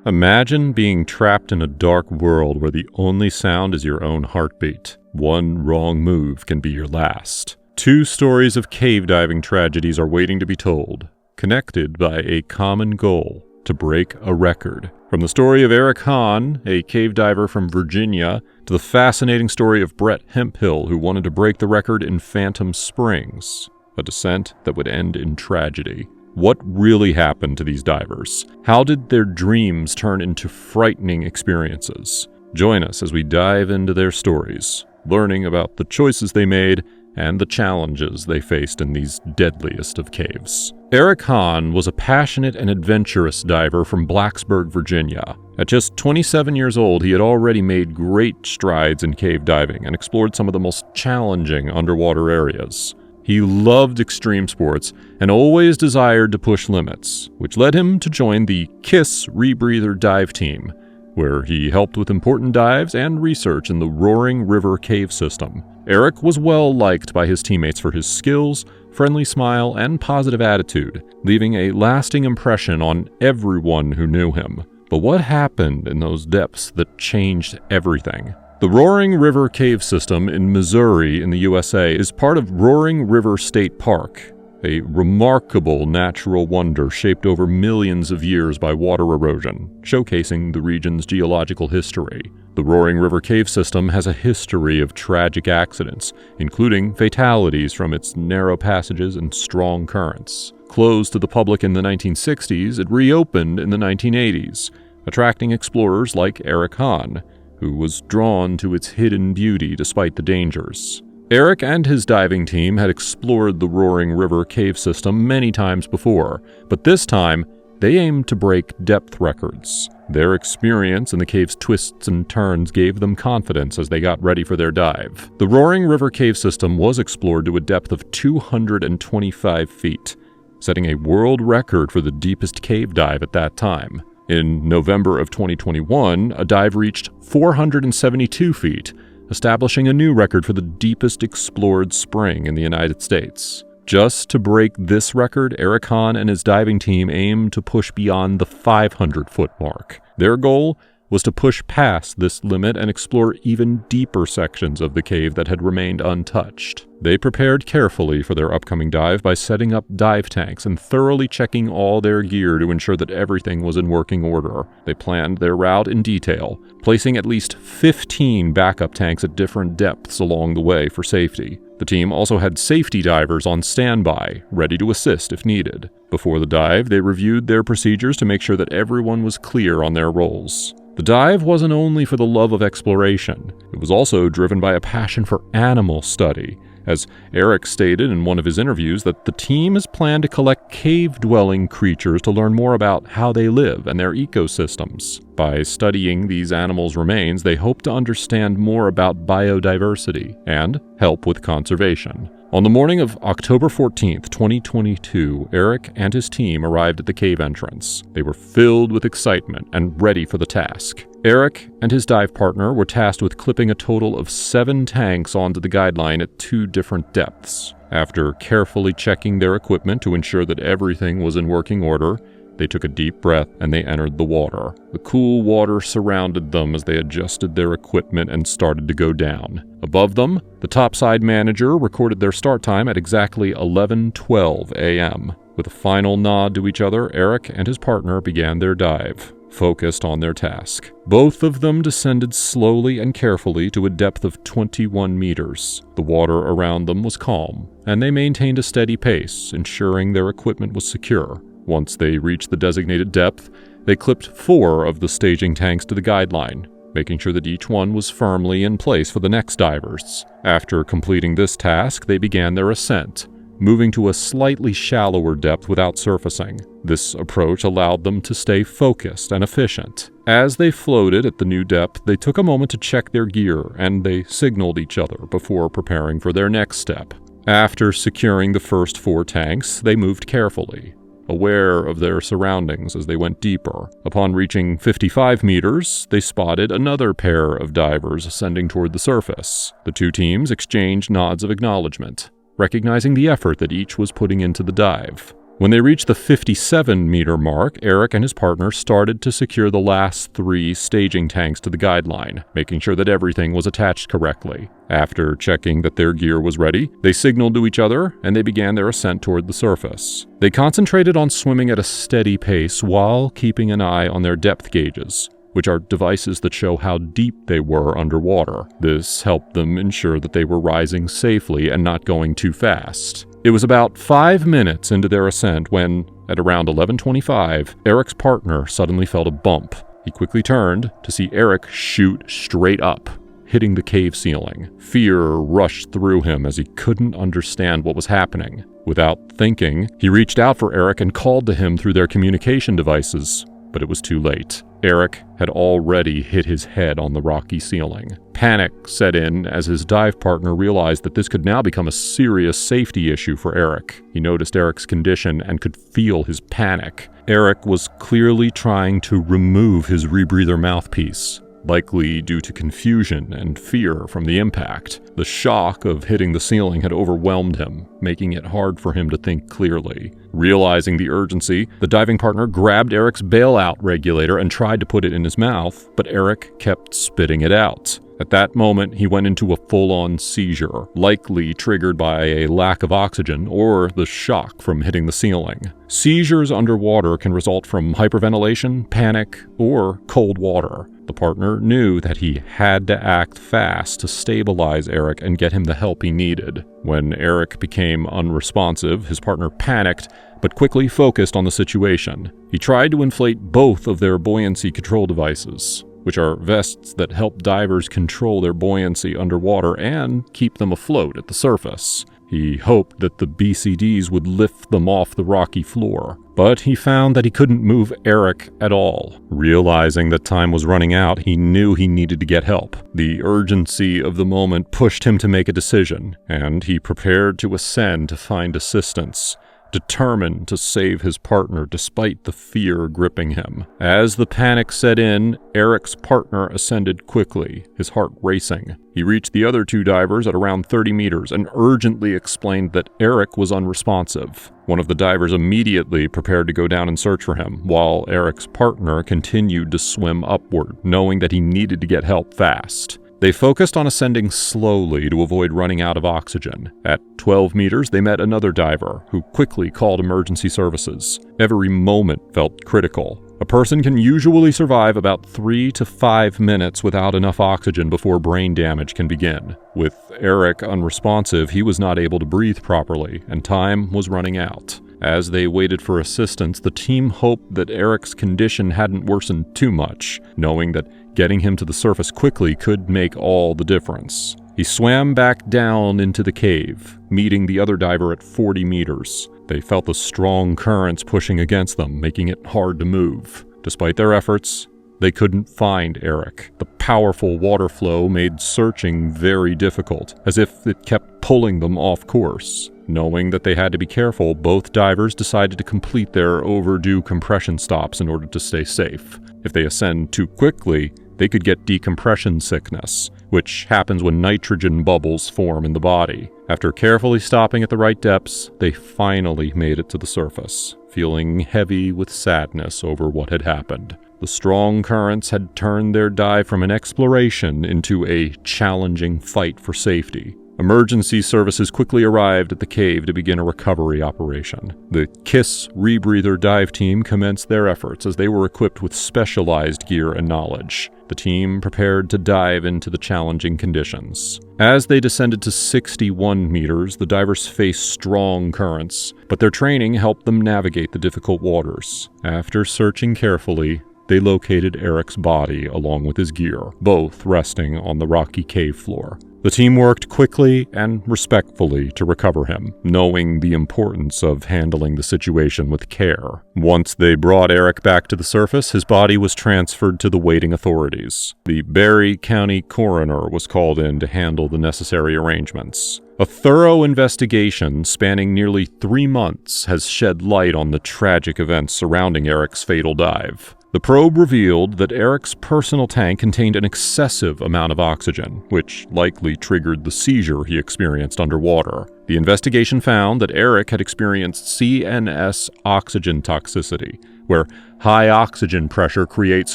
Imagine being trapped in a dark world where the only sound is your own heartbeat. One wrong move can be your last. Two stories of cave diving tragedies are waiting to be told, connected by a common goal: to break a record. From the story of Eric Hahn, a cave diver from Virginia, to the fascinating story of Brett Hempill, who wanted to break the record in Phantom Springs, a descent that would end in tragedy. What really happened to these divers? How did their dreams turn into frightening experiences? Join us as we dive into their stories, learning about the choices they made and the challenges they faced in these deadliest of caves. Eric Hahn was a passionate and adventurous diver from Blacksburg, Virginia. At just 27 years old, he had already made great strides in cave diving and explored some of the most challenging underwater areas. He loved extreme sports and always desired to push limits, which led him to join the KISS Rebreather dive team, where he helped with important dives and research in the Roaring River cave system. Eric was well liked by his teammates for his skills, friendly smile, and positive attitude, leaving a lasting impression on everyone who knew him. But what happened in those depths that changed everything? The Roaring River cave system in Missouri in the USA is part of Roaring River State Park, a remarkable natural wonder shaped over millions of years by water erosion, showcasing the region's geological history. The Roaring River cave system has a history of tragic accidents, including fatalities from its narrow passages and strong currents. Closed to the public in the 1960s, it reopened in the 1980s, attracting explorers like Eric Hahn, who was drawn to its hidden beauty despite the dangers. Eric and his diving team had explored the Roaring River cave system many times before, but this time, they aimed to break depth records. Their experience in the cave's twists and turns gave them confidence as they got ready for their dive. The Roaring River cave system was explored to a depth of 225 feet, setting a world record for the deepest cave dive at that time. In November of 2021, a dive reached 472 feet, establishing a new record for the deepest explored spring in the United States. Just to break this record, Eric Hahn and his diving team aimed to push beyond the 500-foot mark. Their goal was to push past this limit and explore even deeper sections of the cave that had remained untouched. They prepared carefully for their upcoming dive by setting up dive tanks and thoroughly checking all their gear to ensure that everything was in working order. They planned their route in detail, placing at least 15 backup tanks at different depths along the way for safety. The team also had safety divers on standby, ready to assist if needed. Before the dive, they reviewed their procedures to make sure that everyone was clear on their roles. The dive wasn't only for the love of exploration, it was also driven by a passion for animal study, as Eric stated in one of his interviews that the team has planned to collect cave-dwelling creatures to learn more about how they live and their ecosystems. By studying these animals' remains, they hope to understand more about biodiversity and help with conservation. On the morning of October 14th, 2022, Eric and his team arrived at the cave entrance. They were filled with excitement and ready for the task. Eric and his dive partner were tasked with clipping a total of 7 tanks onto the guideline at 2 different depths. After carefully checking their equipment to ensure that everything was in working order, they took a deep breath and they entered the water. The cool water surrounded them as they adjusted their equipment and started to go down. Above them, the topside manager recorded their start time at exactly 11:12 a.m. With a final nod to each other, Eric and his partner began their dive, focused on their task. Both of them descended slowly and carefully to a depth of 21 meters. The water around them was calm, and they maintained a steady pace, ensuring their equipment was secure. Once they reached the designated depth, they clipped 4 of the staging tanks to the guideline, making sure that each one was firmly in place for the next divers. After completing this task, they began their ascent, moving to a slightly shallower depth without surfacing. This approach allowed them to stay focused and efficient. As they floated at the new depth, they took a moment to check their gear, and they signaled each other before preparing for their next step. After securing the first 4 tanks, they moved carefully, aware of their surroundings as they went deeper. Upon reaching 55 meters, they spotted another pair of divers ascending toward the surface. The 2 teams exchanged nods of acknowledgement, recognizing the effort that each was putting into the dive. When they reached the 57-meter mark, Eric and his partner started to secure the last 3 staging tanks to the guideline, making sure that everything was attached correctly. After checking that their gear was ready, they signaled to each other and they began their ascent toward the surface. They concentrated on swimming at a steady pace while keeping an eye on their depth gauges, which are devices that show how deep they were underwater. This helped them ensure that they were rising safely and not going too fast. It was about 5 minutes into their ascent when, at around 11:25, Eric's partner suddenly felt a bump. He quickly turned to see Eric shoot straight up, hitting the cave ceiling. Fear rushed through him as he couldn't understand what was happening. Without thinking, he reached out for Eric and called to him through their communication devices, but it was too late. Eric had already hit his head on the rocky ceiling. Panic set in as his dive partner realized that this could now become a serious safety issue for Eric. He noticed Eric's condition and could feel his panic. Eric was clearly trying to remove his rebreather mouthpiece, likely due to confusion and fear from the impact. The shock of hitting the ceiling had overwhelmed him, making it hard for him to think clearly. Realizing the urgency, the diving partner grabbed Eric's bailout regulator and tried to put it in his mouth, but Eric kept spitting it out. At that moment, he went into a full-on seizure, likely triggered by a lack of oxygen or the shock from hitting the ceiling. Seizures underwater can result from hyperventilation, panic, or cold water. The partner knew that he had to act fast to stabilize Eric and get him the help he needed. When Eric became unresponsive, his partner panicked, but quickly focused on the situation. He tried to inflate both of their buoyancy control devices, which are vests that help divers control their buoyancy underwater and keep them afloat at the surface. He hoped that the BCDs would lift them off the rocky floor, but he found that he couldn't move Eric at all. Realizing that time was running out, he knew he needed to get help. The urgency of the moment pushed him to make a decision, and he prepared to ascend to find assistance, determined to save his partner despite the fear gripping him. As the panic set in, Eric's partner ascended quickly, his heart racing. He reached the other 2 divers at around 30 meters and urgently explained that Eric was unresponsive. One of the divers immediately prepared to go down and search for him, while Eric's partner continued to swim upward, knowing that he needed to get help fast. They focused on ascending slowly to avoid running out of oxygen. At 12 meters, they met another diver, who quickly called emergency services. Every moment felt critical. A person can usually survive about 3 to 5 minutes without enough oxygen before brain damage can begin. With Eric unresponsive, he was not able to breathe properly, and time was running out. As they waited for assistance, the team hoped that Eric's condition hadn't worsened too much, knowing that getting him to the surface quickly could make all the difference. He swam back down into the cave, meeting the other diver at 40 meters. They felt the strong currents pushing against them, making it hard to move. Despite their efforts, they couldn't find Eric. The powerful water flow made searching very difficult, as if it kept pulling them off course. Knowing that they had to be careful, both divers decided to complete their overdue compression stops in order to stay safe. If they ascend too quickly, they could get decompression sickness, which happens when nitrogen bubbles form in the body. After carefully stopping at the right depths, they finally made it to the surface, feeling heavy with sadness over what had happened. The strong currents had turned their dive from an exploration into a challenging fight for safety. Emergency services quickly arrived at the cave to begin a recovery operation. The KISS rebreather dive team commenced their efforts as they were equipped with specialized gear and knowledge. The team prepared to dive into the challenging conditions. As they descended to 61 meters, the divers faced strong currents, but their training helped them navigate the difficult waters. After searching carefully, they located Eric's body along with his gear, both resting on the rocky cave floor. The team worked quickly and respectfully to recover him, knowing the importance of handling the situation with care. Once they brought Eric back to the surface, his body was transferred to the waiting authorities. The Barry County coroner was called in to handle the necessary arrangements. A thorough investigation spanning nearly 3 months has shed light on the tragic events surrounding Eric's fatal dive. The probe revealed that Eric's personal tank contained an excessive amount of oxygen, which likely triggered the seizure he experienced underwater. The investigation found that Eric had experienced CNS oxygen toxicity, where high oxygen pressure creates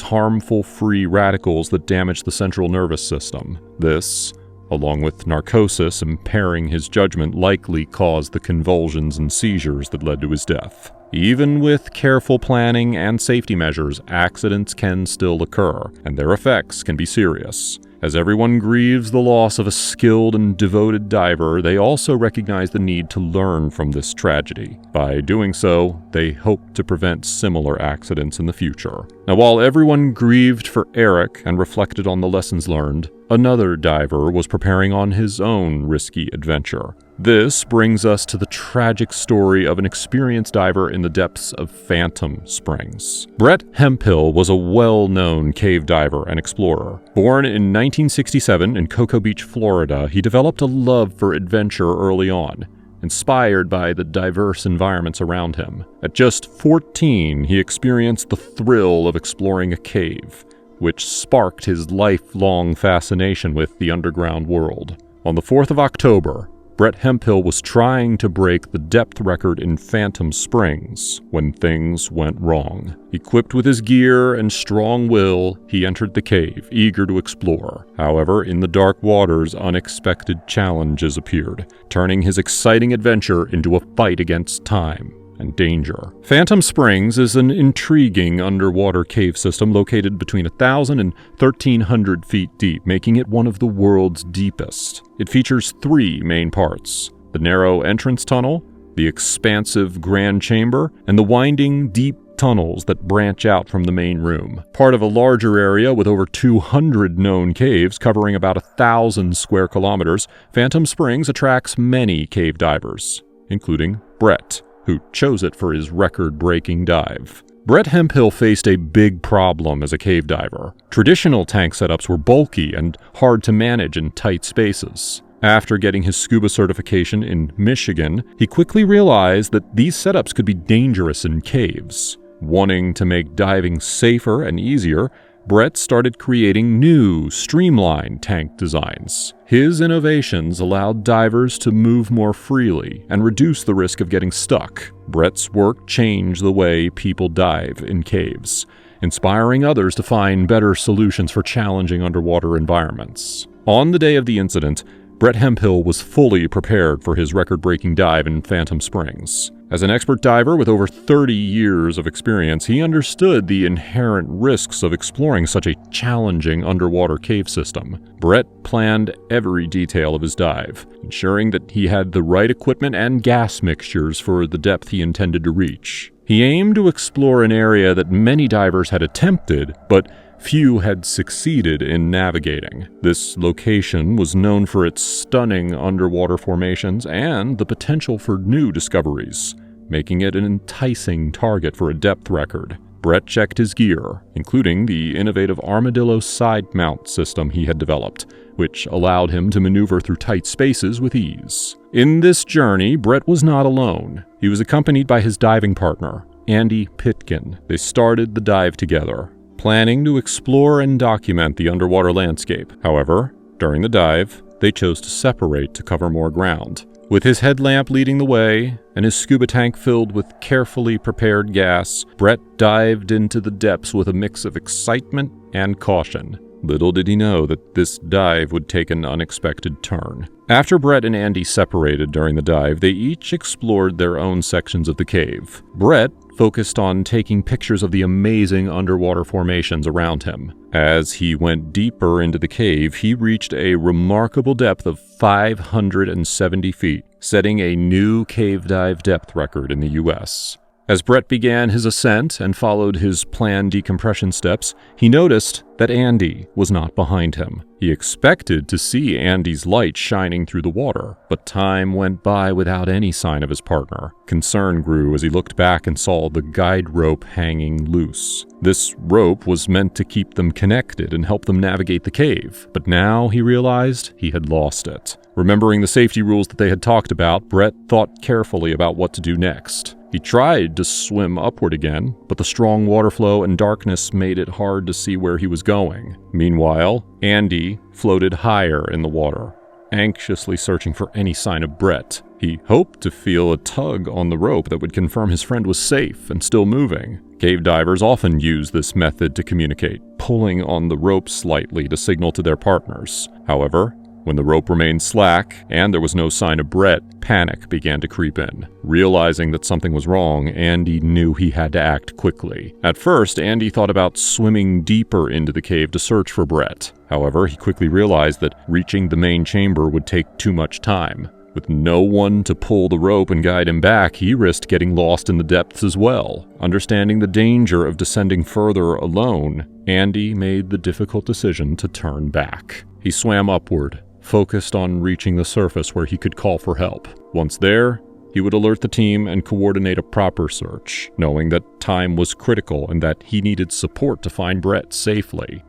harmful free radicals that damage the central nervous system. This, along with narcosis impairing his judgment, likely caused the convulsions and seizures that led to his death. Even with careful planning and safety measures, accidents can still occur, and their effects can be serious. As everyone grieves the loss of a skilled and devoted diver, they also recognize the need to learn from this tragedy. By doing so, they hope to prevent similar accidents in the future. Now, while everyone grieved for Eric and reflected on the lessons learned, another diver was preparing on his own risky adventure. This brings us to the tragic story of an experienced diver in the depths of Phantom Springs. Brett Hempill was a well-known cave diver and explorer. Born in 1967 in Cocoa Beach, Florida, he developed a love for adventure early on, inspired by the diverse environments around him. At just 14, he experienced the thrill of exploring a cave, which sparked his lifelong fascination with the underground world. On the 4th of October, Brett Hempill was trying to break the depth record in Phantom Springs when things went wrong. Equipped with his gear and strong will, he entered the cave, eager to explore. However, in the dark waters, unexpected challenges appeared, turning his exciting adventure into a fight against time and danger. Phantom Springs is an intriguing underwater cave system located between 1,000 and 1,300 feet deep, making it one of the world's deepest. It features 3 main parts: the narrow entrance tunnel, the expansive grand chamber, and the winding, deep tunnels that branch out from the main room. Part of a larger area with over 200 known caves covering about 1,000 square kilometers, Phantom Springs attracts many cave divers, including Brett, who chose it for his record-breaking dive. Brett Hempill faced a big problem as a cave diver. Traditional tank setups were bulky and hard to manage in tight spaces. After getting his scuba certification in Michigan, he quickly realized that these setups could be dangerous in caves. Wanting to make diving safer and easier, Brett started creating new, streamlined tank designs. His innovations allowed divers to move more freely and reduce the risk of getting stuck. Brett's work changed the way people dive in caves, inspiring others to find better solutions for challenging underwater environments. On the day of the incident, Brett Hempill was fully prepared for his record-breaking dive in Phantom Springs. As an expert diver with over 30 years of experience, he understood the inherent risks of exploring such a challenging underwater cave system. Brett planned every detail of his dive, ensuring that he had the right equipment and gas mixtures for the depth he intended to reach. He aimed to explore an area that many divers had attempted, but few had succeeded in navigating. This location was known for its stunning underwater formations and the potential for new discoveries, making it an enticing target for a depth record. Brett checked his gear, including the innovative armadillo side mount system he had developed, which allowed him to maneuver through tight spaces with ease. In this journey, Brett was not alone. He was accompanied by his diving partner, Andy Pitkin. They started the dive together, planning to explore and document the underwater landscape. However, during the dive, they chose to separate to cover more ground. With his headlamp leading the way and his scuba tank filled with carefully prepared gas, Brett dived into the depths with a mix of excitement and caution. Little did he know that this dive would take an unexpected turn. After Brett and Andy separated during the dive, they each explored their own sections of the cave. Brett focused on taking pictures of the amazing underwater formations around him. As he went deeper into the cave, he reached a remarkable depth of 570 feet, setting a new cave dive depth record in the U.S. As Brett began his ascent and followed his planned decompression steps, he noticed that Andy was not behind him. He expected to see Andy's light shining through the water, but time went by without any sign of his partner. Concern grew as he looked back and saw the guide rope hanging loose. This rope was meant to keep them connected and help them navigate the cave, but now he realized he had lost it. Remembering the safety rules that they had talked about, Brett thought carefully about what to do next. He tried to swim upward again, but the strong water flow and darkness made it hard to see where he was going. Meanwhile, Andy floated higher in the water, anxiously searching for any sign of Brett. He hoped to feel a tug on the rope that would confirm his friend was safe and still moving. Cave divers often use this method to communicate, pulling on the rope slightly to signal to their partners. However, when the rope remained slack and there was no sign of Brett, panic began to creep in. Realizing that something was wrong, Andy knew he had to act quickly. At first, Andy thought about swimming deeper into the cave to search for Brett. However, he quickly realized that reaching the main chamber would take too much time. With no one to pull the rope and guide him back, he risked getting lost in the depths as well. Understanding the danger of descending further alone, Andy made the difficult decision to turn back. He swam upward, focused on reaching the surface where he could call for help. Once there, he would alert the team and coordinate a proper search, knowing that time was critical and that he needed support to find Brett safely.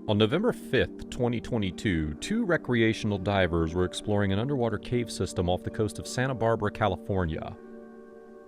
On November 5th, 2022, two recreational divers were exploring an underwater cave system off the coast of Santa Barbara, California.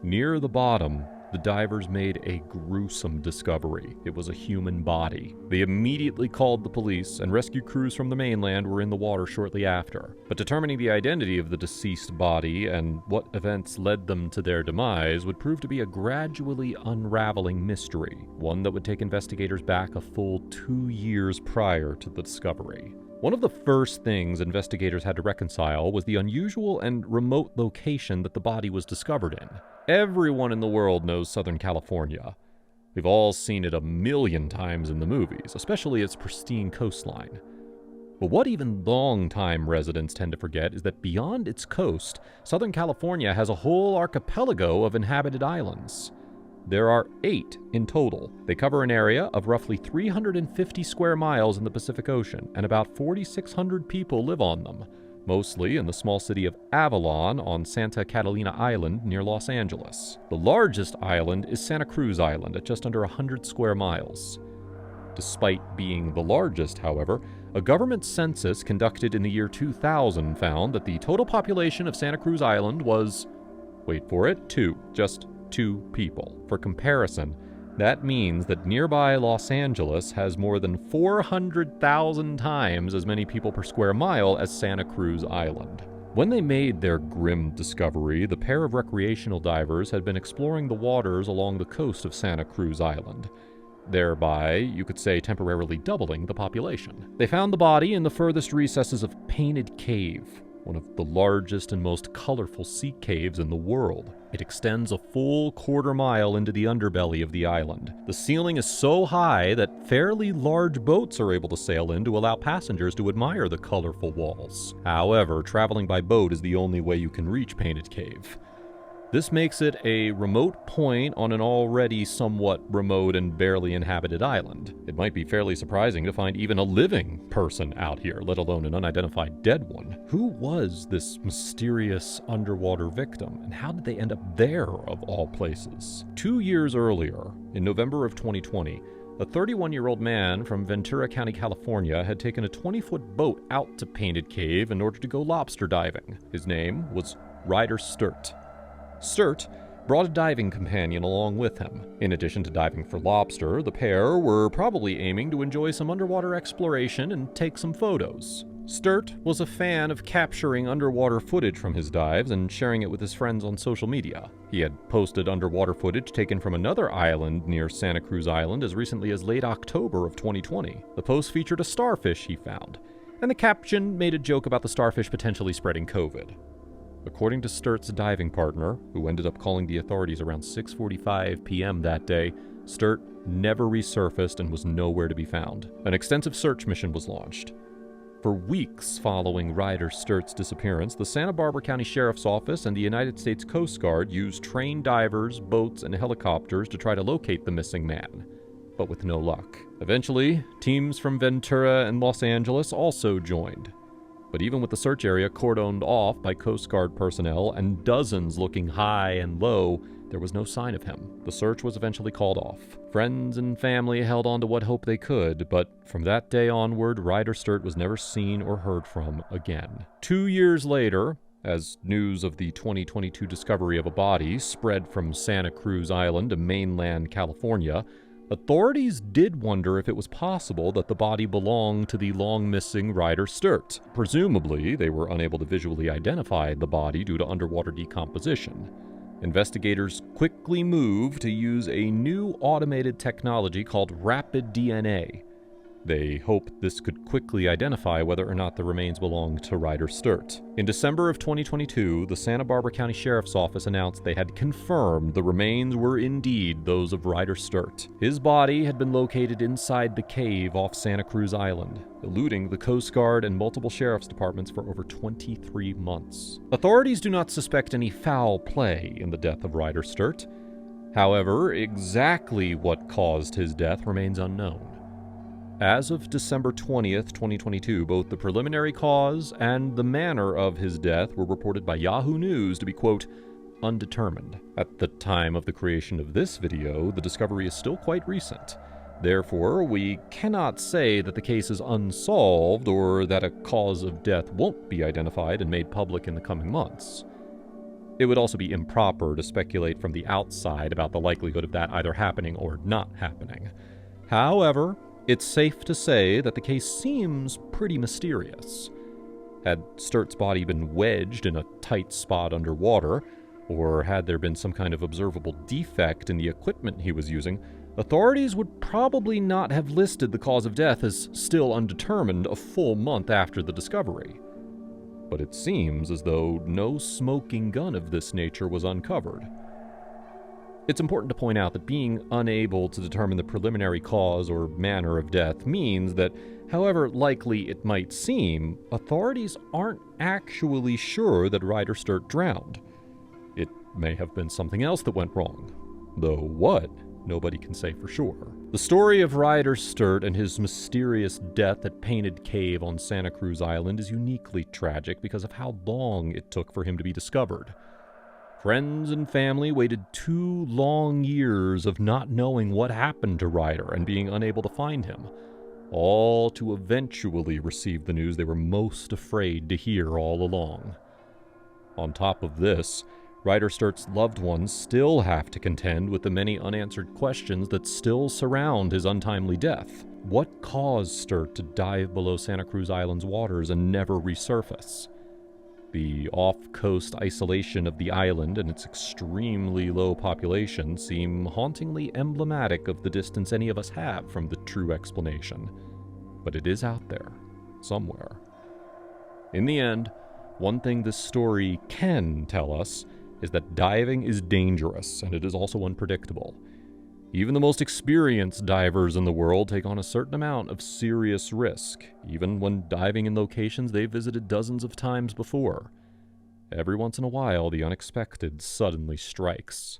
Near the bottom, the divers made a gruesome discovery. It was a human body. They immediately called the police, and rescue crews from the mainland were in the water shortly after. But determining the identity of the deceased body and what events led them to their demise would prove to be a gradually unraveling mystery, one that would take investigators back a full 2 years prior to the discovery. One of the first things investigators had to reconcile was the unusual and remote location that the body was discovered in. Everyone in the world knows Southern California. We've all seen it a million times in the movies, especially its pristine coastline. But what even long-time residents tend to forget is that beyond its coast, Southern California has a whole archipelago of inhabited islands. There are 8 in total. They cover an area of roughly 350 square miles in the Pacific Ocean, and about 4,600 people live on them, mostly in the small city of Avalon on Santa Catalina Island near Los Angeles. The largest island is Santa Cruz Island at just under 100 square miles. Despite being the largest, however, a government census conducted in the year 2000 found that the total population of Santa Cruz Island was, wait for it, 2. Just 2 people. For comparison, that means that nearby Los Angeles has more than 400,000 times as many people per square mile as Santa Cruz Island. When they made their grim discovery, the pair of recreational divers had been exploring the waters along the coast of Santa Cruz Island, thereby, you could say, temporarily doubling the population. They found the body in the furthest recesses of Painted Cave, one of the largest and most colorful sea caves in the world. It extends a full quarter-mile into the underbelly of the island. The ceiling is so high that fairly large boats are able to sail in to allow passengers to admire the colorful walls. However, traveling by boat is the only way you can reach Painted Cave. This makes it a remote point on an already somewhat remote and barely inhabited island. It might be fairly surprising to find even a living person out here, let alone an unidentified dead one. Who was this mysterious underwater victim, and how did they end up there of all places? 2 years earlier, in November of 2020, a 31-year-old man from Ventura County, California had taken a 20-foot boat out to Painted Cave in order to go lobster diving. His name was Ryder Sturt. Sturt brought a diving companion along with him. In addition to diving for lobster, the pair were probably aiming to enjoy some underwater exploration and take some photos. Sturt was a fan of capturing underwater footage from his dives and sharing it with his friends on social media. He had posted underwater footage taken from another island near Santa Cruz Island as recently as late October of 2020. The post featured a starfish he found, and the caption made a joke about the starfish potentially spreading COVID. According to Sturt's diving partner, who ended up calling the authorities around 6:45 p.m. that day, Sturt never resurfaced and was nowhere to be found. An extensive search mission was launched. For weeks following Ryder Sturt's disappearance, the Santa Barbara County Sheriff's Office and the United States Coast Guard used trained divers, boats, and helicopters to try to locate the missing man, but with no luck. Eventually, teams from Ventura and Los Angeles also joined. But even with the search area cordoned off by Coast Guard personnel and dozens looking high and low, there was no sign of him. The search was eventually called off. Friends and family held on to what hope they could, but from that day onward, Ryder Sturt was never seen or heard from again. 2 years later, as news of the 2022 discovery of a body spread from Santa Cruz Island to mainland California, authorities did wonder if it was possible that the body belonged to the long-missing Ryder Sturt. Presumably, they were unable to visually identify the body due to underwater decomposition. Investigators quickly moved to use a new automated technology called rapid DNA. They hoped this could quickly identify whether or not the remains belonged to Ryder Sturt. In December of 2022, the Santa Barbara County Sheriff's Office announced they had confirmed the remains were indeed those of Ryder Sturt. His body had been located inside the cave off Santa Cruz Island, eluding the Coast Guard and multiple sheriff's departments for over 23 months. Authorities do not suspect any foul play in the death of Ryder Sturt. However, exactly what caused his death remains unknown. As of December 20th, 2022, both the preliminary cause and the manner of his death were reported by Yahoo News to be, quote, undetermined. At the time of the creation of this video, the discovery is still quite recent. Therefore, we cannot say that the case is unsolved or that a cause of death won't be identified and made public in the coming months. It would also be improper to speculate from the outside about the likelihood of that either happening or not happening. However, it's safe to say that the case seems pretty mysterious. Had Sturt's body been wedged in a tight spot underwater, or had there been some kind of observable defect in the equipment he was using, authorities would probably not have listed the cause of death as still undetermined a full month after the discovery. But it seems as though no smoking gun of this nature was uncovered. It's important to point out that being unable to determine the preliminary cause or manner of death means that, however likely it might seem, authorities aren't actually sure that Ryder Sturt drowned. It may have been something else that went wrong, though what, nobody can say for sure. The story of Ryder Sturt and his mysterious death at Painted Cave on Santa Cruz Island is uniquely tragic because of how long it took for him to be discovered. Friends and family waited 2 long years of not knowing what happened to Ryder and being unable to find him, all to eventually receive the news they were most afraid to hear all along. On top of this, Ryder Sturt's loved ones still have to contend with the many unanswered questions that still surround his untimely death. What caused Sturt to dive below Santa Cruz Island's waters and never resurface? The off-coast isolation of the island and its extremely low population seem hauntingly emblematic of the distance any of us have from the true explanation. But it is out there, somewhere. In the end, one thing this story can tell us is that diving is dangerous, and it is also unpredictable. Even the most experienced divers in the world take on a certain amount of serious risk, even when diving in locations they've visited dozens of times before. Every once in a while, the unexpected suddenly strikes.